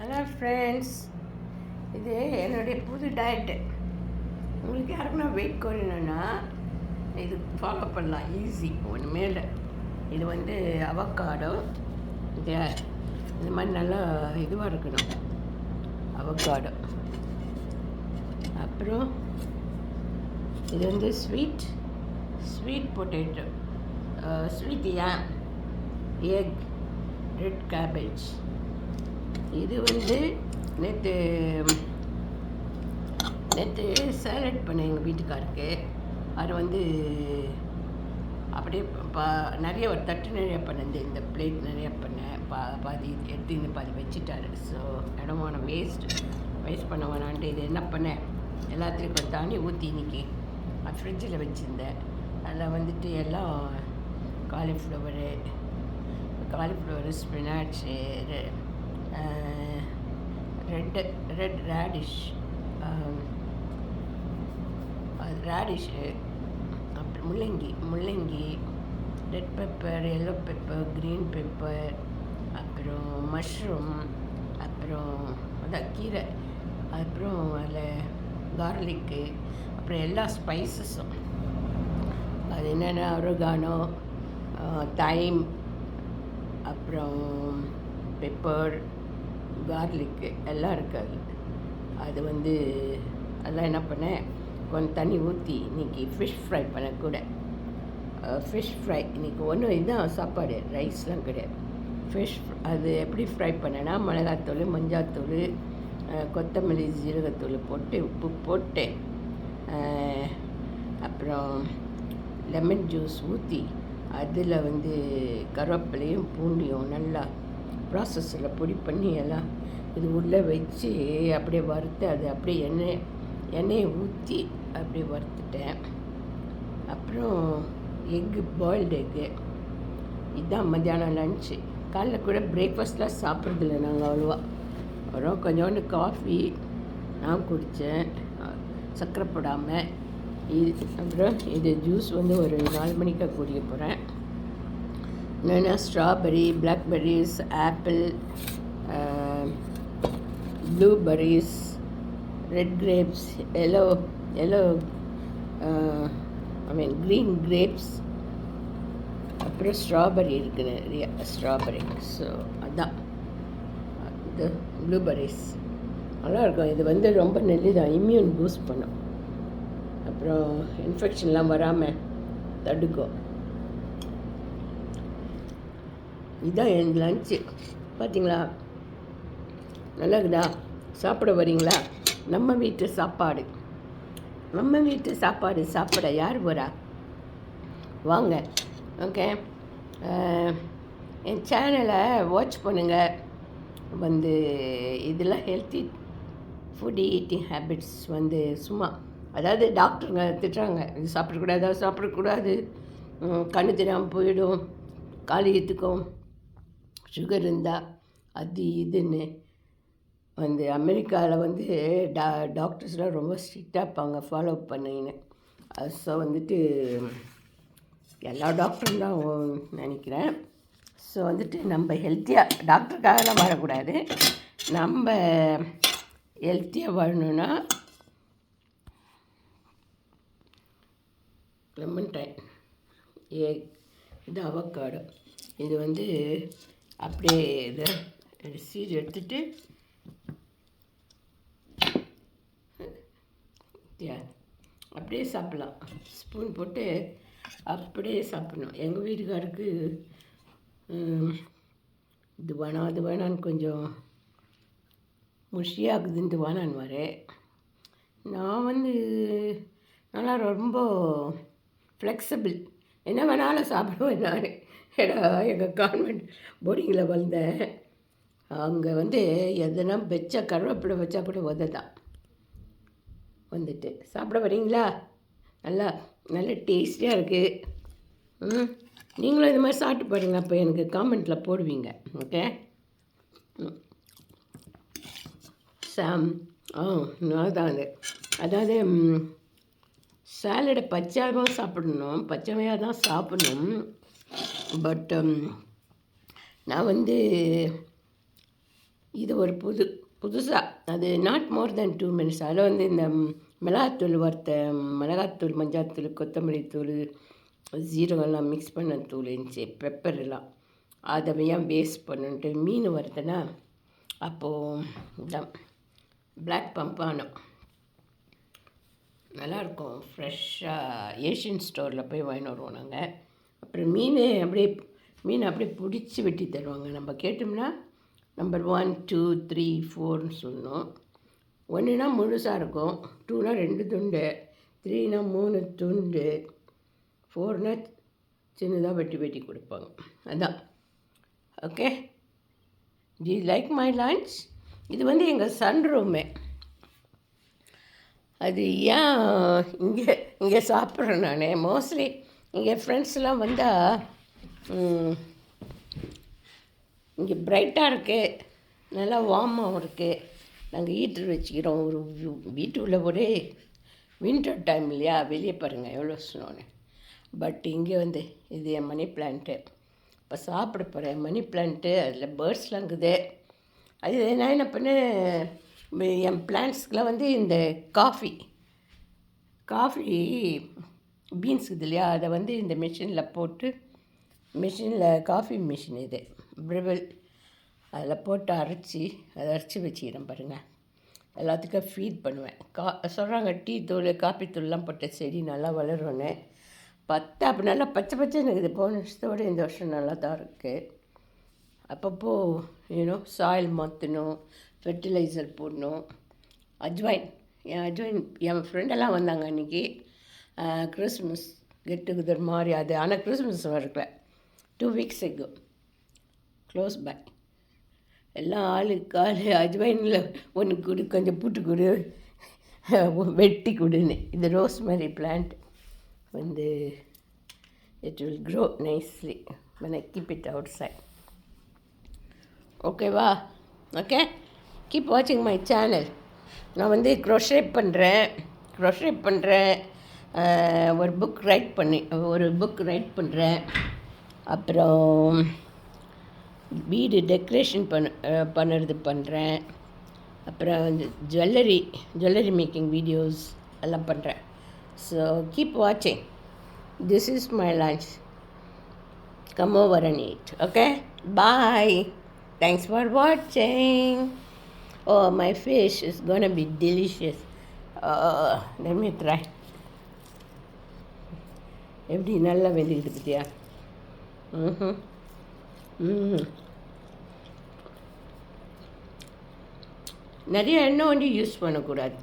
Hello friends, இது என்னுடைய புது டயட்டு. உங்களுக்கு யாருக்குன்னா வெயிட் குறையணுன்னா இது ஃபாலோ பண்ணலாம், ஈஸி ஒன்று மேலே. இது வந்து அவக்காடோ, இது மாதிரி நல்லா இதுவாக இருக்கணும் அவக்காடோ. அப்புறம் இது வந்து ஸ்வீட் பொட்டேட்டோ, ஸ்வீட் யாம், எக், ரெட் கேபேஜ். இது வந்து நேற்று சேலட் பண்ணேன் எங்கள் வீட்டுக்காருக்கு. அது வந்து அப்படியே நிறைய ஒரு தட்டு நிறையா பண்ணேன், இந்த பிளேட் நிறையா பண்ணேன். பாதி எடுத்து இந்த பாதி வச்சுட்டாரு. ஸோ இடமான வேஸ்ட் பண்ண வேணான்ட்டு இது என்ன பண்ணேன், எல்லாத்துலேயும் கொஞ்சம் தண்ணி ஊற்றி இன்னைக்கு ஃப்ரிட்ஜில் வச்சுருந்தேன். அதில் வந்துட்டு எல்லாம் காலிஃப்ளவரு, ஸ்பினாச்சு, ரெட் ரேடிஷ்ஷு, அப்புறம் முள்ளங்கி, red pepper, yellow pepper, green pepper, அப்புறம் மஷ்ரூம், அப்புறம் அதான் கீரை, அப்புறம் அதில் கார்லிக்கு, அப்புறம் எல்லா ஸ்பைசஸும். அது என்னென்ன ஒரிகானோ, தைம், அப்புறம் பெப்பர், கார்லிக்கு எல்லாம் இருக்காது. அது வந்து அதெல்லாம் என்ன பண்ணேன், கொஞ்சம் தண்ணி ஊற்றி இன்றைக்கி ஃபிஷ் ஃப்ரை பண்ணக்கூட. ஃபிஷ் ஃப்ரை இன்றைக்கி ஒன்றும் இதுதான் சாப்பாடு, ரைஸ்லாம் கிடையாது. அது எப்படி ஃப்ரை பண்ணேன்னா, மிளகாத்தூள், மஞ்சாத்தூள், கொத்தமல்லி, ஜீரகத்தூள் போட்டு உப்பு போட்டு, அப்புறம் லெமன் ஜூஸ் ஊற்றி, அதில் வந்து கருவேப்பிலையும் பூண்டியும் நல்லா ப்ராசஸில் பொடி பண்ணி எல்லாம் இது உள்ளே வச்சு அப்படியே வறுத்து, அது அப்படியே எண்ணெயை ஊற்றி அப்படியே வறுத்துட்டேன். அப்புறம் பாயில்டு எக்கு. இதுதான் மத்தியானம் லன்ச்சு. காலைல கூட பிரேக்ஃபாஸ்ட்லாம் சாப்பிட்றதில்ல நாங்கள் அவ்வளோவா. அப்புறம் கொஞ்சோண்டு காஃபி நான் குடித்தேன், சர்க்கரை போடாமல். அப்புறம் இது ஜூஸ் வந்து ஒரு 4 மணிக்கு குடிக்க போகிறேன். என்னென்னா strawberry, blackberries, apple, blueberries, red grapes, yellow green grapes, அப்புறம் ஸ்ட்ராபெரி இருக்குது, நிறைய ஸ்ட்ராபெரி. ஸோ அதான் இது ப்ளூபெர்ரிஸ் நல்லாயிருக்கும். இது வந்து ரொம்ப நல்லதான், இம்யூன் பூஸ்ட் பண்ணும், அப்புறம் இன்ஃபெக்ஷன்லாம் வராமல் தடுக்கும். இதுதான் என் லன்ச்சு. பார்த்தீங்களா, நல்லா இருக்குதா? சாப்பிட வரீங்களா? நம்ம வீட்டு சாப்பாடு சாப்பிட யார் போகிறா? வாங்க. ஓகே, என் சேனலை வாட்ச் பண்ணுங்கள். வந்து இதெல்லாம் ஹெல்த்தி ஃபுட் ஈட்டிங் ஹேபிட்ஸ் வந்து சும்மா, அதாவது டாக்டருங்க திட்டுறாங்க, இது சாப்பிடக்கூடாது, கண்ணு தெரியாமல் போயிடும், காலியத்துக்கும் சுகர் இருந்தால் அது இதுன்னு. வந்து அமெரிக்காவில் வந்து டாக்டர்ஸ்லாம் ரொம்ப ஸ்ட்ரிக்டாக இருப்பாங்க, ஃபாலோ பண்ணின்னு. ஸோ வந்துட்டு எல்லா டாக்டரும் தான் நினைக்கிறேன். ஸோ வந்துட்டு நம்ம ஹெல்த்தியாக, டாக்டருக்காகலாம் வாழக்கூடாது, நம்ம ஹெல்த்தியாக வாழணுன்னா லெமன் டைம், இது அவக்காடோ. இது வந்து அப்படியே இதை சீடு எடுத்துட்டு அப்படியே சாப்பிட்லாம். ஸ்பூன் போட்டு அப்படியே சாப்பிட்ணும். எங்கள் வீட்டுக்காருக்கு இது வேணாம் அது வேணான்னு கொஞ்சம் முஷியாகுதுன்ட்டு வேணான்னு. நான் வந்து நல்லா ரொம்ப ஃப்ளெக்சிபிள், என்ன வேணாலும் சாப்பிடுவேன் நான். ஏன்னா எங்கள் கான்வென்ட் போர்டிங்கில் வந்தேன், அங்கே வந்து எதனா வச்சா கருவேப்பிலை வச்சா கூட உததான். வந்துட்டு சாப்பிட வரீங்களா? நல்ல டேஸ்டியாக இருக்குது. நீங்களும் இது மாதிரி சாப்பிட்டு பாருங்கள், அப்போ எனக்கு காமெண்ட்டில் போடுவீங்க. ஓகே, அதுதான் அதாவது சாலடை பச்சையாக சாப்பிடணும், பச்சைமையாக தான் சாப்பிடணும். பட் நான் வந்து இது ஒரு புதுசாக அது நாட் மோர் தென் 2 மினிட்ஸ். அதில் வந்து இந்த மிளகாத்தூள் வறுத்த மிளகாத்தூள், மஞ்சாத்தூள், கொத்தமல்லி தூள், ஜீரகம்லாம் மிக்ஸ் பண்ண தூள் இருந்துச்சு, பெப்பர் எல்லாம். அதை ஏன் வேஸ்ட் பண்ணுன்ட்டு மீன் வறுத்தேன்னா அப்போது இந்த பிளாக் பம்பானம் நல்லாயிருக்கும். ஃப்ரெஷ்ஷாக ஏஷியன் ஸ்டோரில் போய் வாங்கிட்டு வருவோம் நாங்கள். அப்புறம் மீன் அப்படியே பிடிச்சி வெட்டி தருவாங்க. நம்ம கேட்டோம்னா நம்பர் 1 2 3 4ன்னு சொல்லணும். 1னா முழுசாக இருக்கும், 2னா 2 துண்டு, 3னா 3 துண்டு, 4னா சின்னதாக வெட்டி கொடுப்பாங்க. அதான். Okay, tea like my lunch. இது வந்து எங்கள் சன் ரூமே. அது ஏன் இங்கே சாப்பிட்றேன் நான் மோஸ்ட்லி. இங்கே ஃப்ரெண்ட்ஸ்லாம் வந்தால் இங்கே பிரைட்டாக இருக்குது, நல்லா வார்மாகவும் இருக்குது. நாங்கள் ஹீட்டர் வச்சுக்கிறோம். ஒரு வீட்டுக்குள்ளே ஒரே வின்டர் டைம் இல்லையா, வெளியே பாருங்கள் எவ்வளோ ஸ்னோன்னு. பட் இங்கே வந்து இது என் மணி பிளான்ட்டு. இப்போ சாப்பிட போகிறேன் மணி பிளான்ட்டு. அதில் பேர்ட்ஸ்லாம் இருக்குது. அது நான் என்ன பண்ணேன், என் பிளான்ட்ஸ்க்கெலாம் வந்து இந்த காஃபி பீன்ஸ் இது இல்லையா, அதை வந்து இந்த மிஷினில் போட்டு, காஃபி மிஷின் இது ப்ரிவல், அதில் போட்டு அரைச்சி வச்சுக்கிறேன் பாருங்கள். எல்லாத்துக்கும் ஃபீட் பண்ணுவேன். சொல்கிறாங்க டீ தூள், காப்பி தூள்லாம் போட்ட செடி நல்லா வளரும்னு. அப்போ நல்லா பச்சைன்னு இருக்குது. போன வருஷத்தோடு இந்த வருஷம் நல்லா தான் இருக்குது. அப்பப்போ சாயில் மாற்றணும், ஃபெர்டிலைசர் போடணும். அஜ்வைன் என் ஃப்ரெண்டெல்லாம் வந்தாங்க அன்றைக்கி. கிறிஸ்மஸ் கெட் டுகெதர் மாதிரி அது. ஆனால் கிறிஸ்மஸ் வரல, 2 weeks ago. Close by. எல்லாம் ஆளுக்கு அஜ்வைனில் ஒன்று கொடு, கொஞ்சம் புட்டு கொடு, வெட்டி கொடுன்னு. இந்த ரோஸ்மெரி பிளான்ட் வந்து it will grow nicely when I keep it outside. ஓகேவா? ஓகே, கீப் வாட்சிங் மை சேனல். நான் வந்து க்ரோஷேட் பண்ணுறேன். ஒரு புக் ரைட் பண்ணுறேன். அப்புறம் வீடு டெக்கரேஷன் பண்ணுறேன். அப்புறம் வந்து ஜுவல்லரி மேக்கிங் வீடியோஸ் எல்லாம் பண்ணுறேன். ஸோ கீப் வாட்சிங். This is my lunch. Come over and eat. Okay? Bye. Thanks for watching. Oh, my fish is gonna be delicious. Let me try. எப்படி நல்லா வெந்துக்கிட்டு பற்றியா? நிறைய எண்ணெய் வந்து யூஸ் பண்ணக்கூடாது.